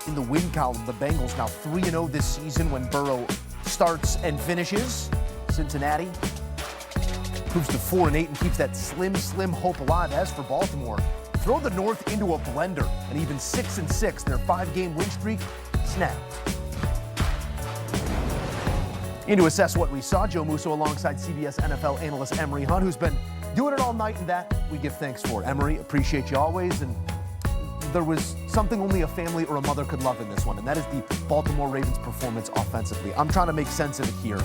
in the win column. The Bengals now 3-0 this season when Burrow starts and finishes. Cincinnati moves to 4-8 and keeps that slim hope alive. As for Baltimore, throw the North into a blender, and even 6-6, their 5-game win streak snapped. In to assess what we saw, Joe Musso alongside CBS NFL analyst Emery Hunt, who's been doing it all night, and that we give thanks for. Emery, appreciate you always, and there was something only a family or a mother could love in this one, and that is the Baltimore Ravens' performance offensively. I'm trying to make sense of it here.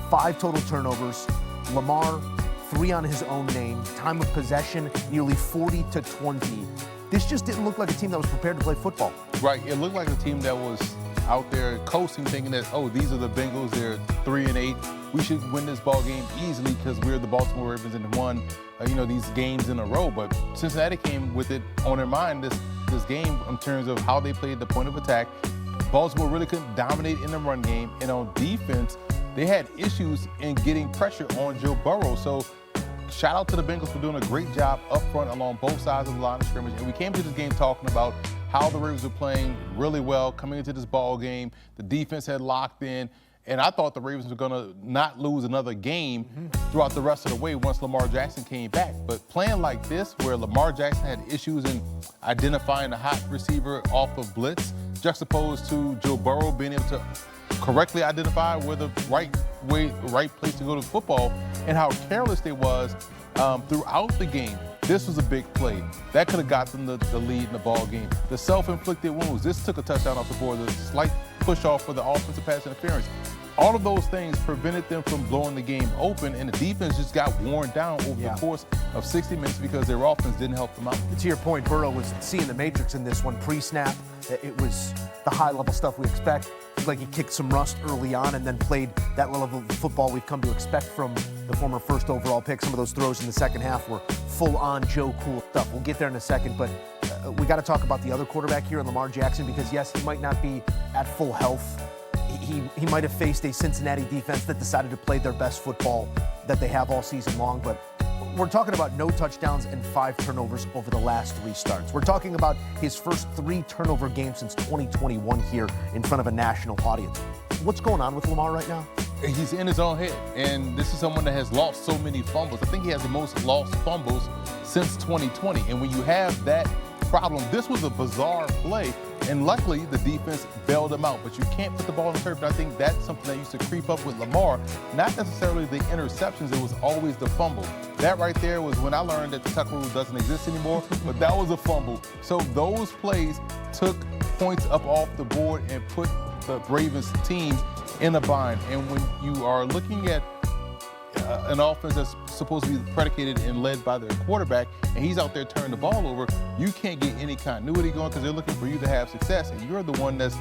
5 total turnovers, Lamar 3 on his own name, time of possession nearly 40-20. This just didn't look like a team that was prepared to play football. Right, it looked like a team that was out there coasting, thinking that, oh, these are the Bengals, they're 3-8. We should win this ball game easily because we're the Baltimore Ravens and won, these games in a row. But Cincinnati came with it on their mind this game in terms of how they played the point of attack. Baltimore really couldn't dominate in the run game, and on defense, they had issues in getting pressure on Joe Burrow. So shout out to the Bengals for doing a great job up front along both sides of the line of scrimmage. And we came to this game talking about how the Ravens were playing really well coming into this ball game. The defense had locked in, and I thought the Ravens were going to not lose another game throughout the rest of the way once Lamar Jackson came back. But playing like this, where Lamar Jackson had issues in identifying a hot receiver off of blitz, juxtaposed to Joe Burrow being able to correctly identify where the right place to go to football, and how careless they was throughout the game. This was a big play. That could have got them the lead in the ball game. The self-inflicted wounds. This took a touchdown off the board. The slight push off for the offensive pass interference. All of those things prevented them from blowing the game open, and the defense just got worn down over the course of 60 minutes because their offense didn't help them out. To your point, Burrow was seeing the matrix in this one pre-snap. It was the high-level stuff we expect. Like he kicked some rust early on and then played that level of football we've come to expect from the former first overall pick. Some of those throws in the second half were full-on Joe Cool stuff. We'll get there in a second, but we got to talk about the other quarterback here, Lamar Jackson, because yes, he might not be at full health. He might have faced a Cincinnati defense that decided to play their best football that they have all season long, but we're talking about no touchdowns and 5 turnovers over the last 3 starts. We're talking about his first 3 turnover games since 2021 here in front of a national audience. What's going on with Lamar right now? He's in his own head, and this is someone that has lost so many fumbles. I think he has the most lost fumbles since 2020, and when you have that problem, this was a bizarre play, and luckily the defense bailed him out. But you can't put the ball in the turf, and I think that's something that used to creep up with Lamar. Not necessarily the interceptions, it was always the fumble. That right there was when I learned that the tuck rule doesn't exist anymore, but that was a fumble. So those plays took points up off the board and put the Ravens team in a bind. And when you are looking at an offense that's supposed to be predicated and led by their quarterback, and he's out there turning the ball over, you can't get any continuity going because they're looking for you to have success, and you're the one that's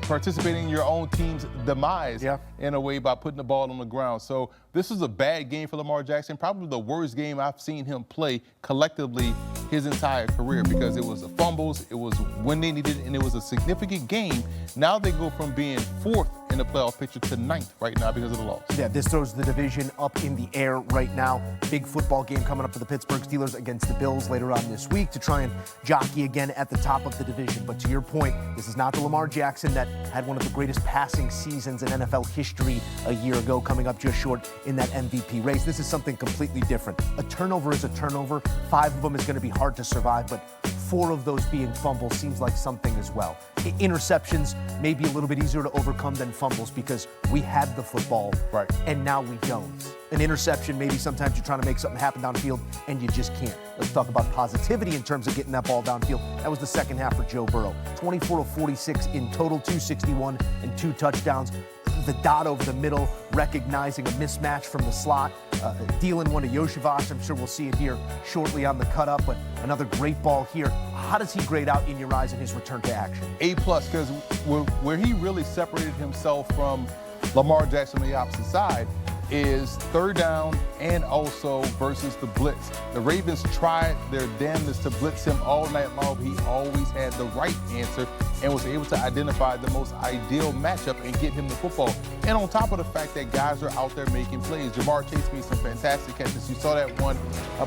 participating in your own team's demise in a way by putting the ball on the ground. So this is a bad game for Lamar Jackson, probably the worst game I've seen him play collectively his entire career, because it was the fumbles, it was when they needed it, and it was a significant game. Now they go from being 4th in the playoff picture to 9th right now because of the loss. Yeah, this throws the division up in the air right now. Big football game coming up for the Pittsburgh Steelers against the Bills later on this week to try and jockey again at the top of the division. But to your point, this is not the Lamar Jackson that had one of the greatest passing seasons in NFL history a year ago, coming up just short in that MVP race. This is something completely different. A turnover is a turnover. 5 of them is going to be hard to survive, but 4 of those being fumbles seems like something as well. Interceptions may be a little bit easier to overcome than fumbles because we had the football, and now we don't. An interception, maybe sometimes you're trying to make something happen downfield and you just can't. Let's talk about positivity in terms of getting that ball downfield. That was the second half for Joe Burrow. 24 of 46 in total, 261 and 2 touchdowns. The dot over the middle, recognizing a mismatch from the slot, dealing one to Yoshivas. I'm sure we'll see it here shortly on the cut up, but another great ball here. How does he grade out in your eyes in his return to action? A+, because where he really separated himself from Lamar Jackson on the opposite side, is third down and also versus the blitz. The Ravens tried their damnedest to blitz him all night long. He always had the right answer and was able to identify the most ideal matchup and get him the football. And on top of the fact that guys are out there making plays. Jamar Chase made some fantastic catches. You saw that one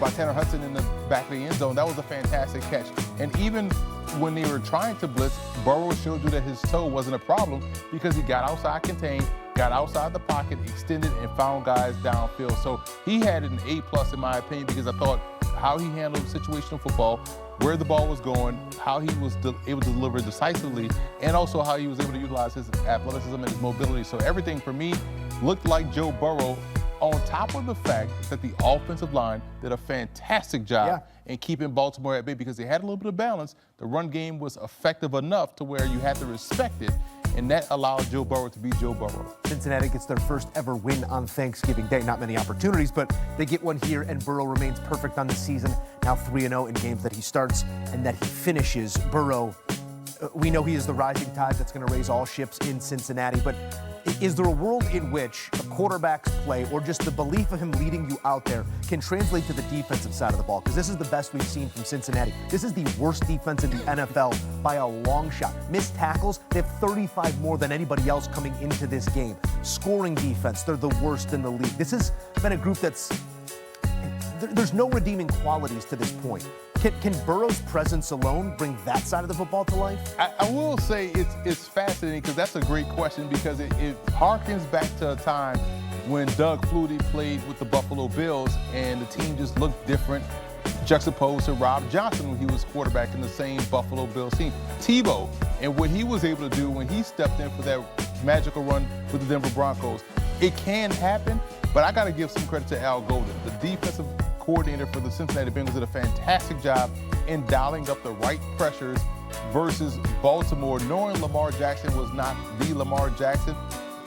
by Tanner Hudson in the back of the end zone. That was a fantastic catch. And even when they were trying to blitz, Burrow showed you that his toe wasn't a problem because he got outside contained, got outside the pocket, extended, and found guys downfield. So he had an A+ in my opinion because I thought how he handled situational football, where the ball was going, how he was able to deliver decisively, and also how he was able to utilize his athleticism and his mobility. So everything for me looked like Joe Burrow, on top of the fact that the offensive line did a fantastic job in keeping Baltimore at bay because they had a little bit of balance. The run game was effective enough to where you had to respect it, and that allowed Joe Burrow to be Joe Burrow. Cincinnati gets their first ever win on Thanksgiving Day. Not many opportunities, but they get one here, and Burrow remains perfect on the season. Now 3-0 in games that he starts and that he finishes. Burrow, we know he is the rising tide that's going to raise all ships in Cincinnati, but is there a world in which a quarterback's play or just the belief of him leading you out there can translate to the defensive side of the ball? Because this is the best we've seen from Cincinnati. This is the worst defense in the NFL by a long shot. Missed tackles, they have 35 more than anybody else coming into this game. Scoring defense, they're the worst in the league. This has been a group there's no redeeming qualities to this point. Can Burrow's presence alone bring that side of the football to life? I will say it's fascinating because that's a great question because it harkens back to a time when Doug Flutie played with the Buffalo Bills and the team just looked different, juxtaposed to Rob Johnson when he was quarterback in the same Buffalo Bills team. Tebow and what he was able to do when he stepped in for that magical run with the Denver Broncos. It can happen, but I got to give some credit to Al Golden, the defensive coordinator for the Cincinnati Bengals, did a fantastic job in dialing up the right pressures versus Baltimore, knowing Lamar Jackson was not the Lamar Jackson.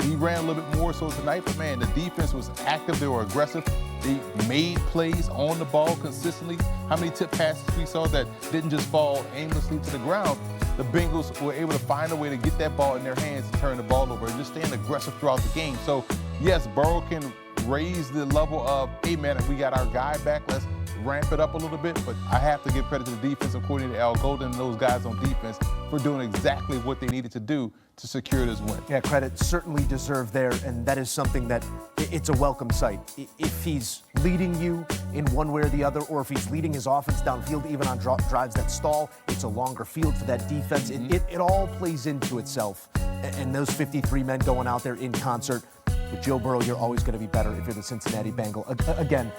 He ran a little bit more so tonight, but man, the defense was active, they were aggressive, they made plays on the ball consistently. How many tip passes we saw that didn't just fall aimlessly to the ground? The Bengals were able to find a way to get that ball in their hands and turn the ball over and just staying aggressive throughout the game. So yes, Burrow can raise the level of, hey man, we got our guy back, let's ramp it up a little bit, but I have to give credit to the defensive coordinator, Al Golden, and those guys on defense for doing exactly what they needed to do to secure this win. Yeah, credit certainly deserved there, and that is something that it's a welcome sight. If he's leading you in one way or the other, or if he's leading his offense downfield, even on drives that stall, it's a longer field for that defense. It all plays into itself, and those 53 men going out there in concert. With Joe Burrow, you're always going to be better if you're the Cincinnati Bengal. Again,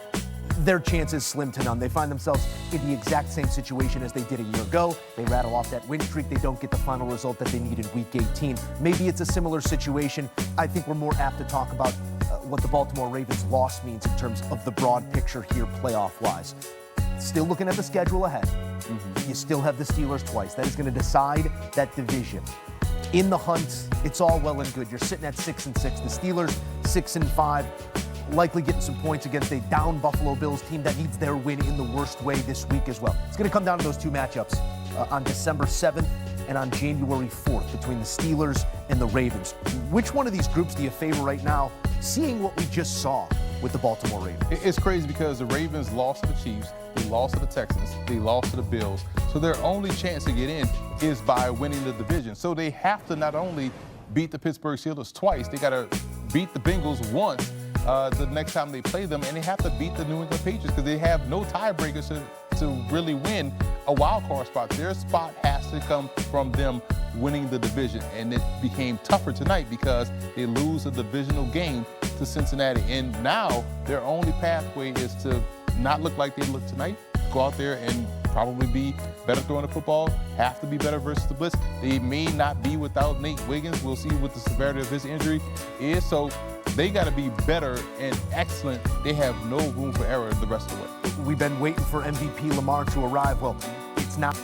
their chances slim to none. They find themselves in the exact same situation as they did a year ago. They rattle off that win streak. They don't get the final result that they need in Week 18. Maybe it's a similar situation. I think we're more apt to talk about what the Baltimore Ravens loss means in terms of the broad picture here playoff-wise. Still looking at the schedule ahead. You still have the Steelers twice. That is going to decide that division. In the hunt, it's all well and good. You're sitting at 6-6. The Steelers 6-5, likely getting some points against a down Buffalo Bills team that needs their win in the worst way this week as well. It's going to come down to those two matchups on December 7th and on January 4th between the Steelers and the Ravens. Which one of these groups do you favor right now, seeing what we just saw with the Baltimore Ravens? It's crazy because the Ravens lost to the Chiefs, they lost to the Texans, they lost to the Bills. So their only chance to get in is by winning the division. So they have to not only beat the Pittsburgh Steelers twice, they got to beat the Bengals once the next time they play them, and they have to beat the New England Patriots because they have no tiebreakers to really win a wild card spot. Their spot has to come from them winning the division, and it became tougher tonight because they lose a divisional game to Cincinnati, and now their only pathway is to not look like they look tonight, go out there and probably be better throwing the football, have to be better versus the blitz. They may not be without Nate Wiggins. We'll see what the severity of his injury is. So they got to be better and excellent. They have no room for error the rest of the way. We've been waiting for MVP Lamar to arrive. Well, it's not.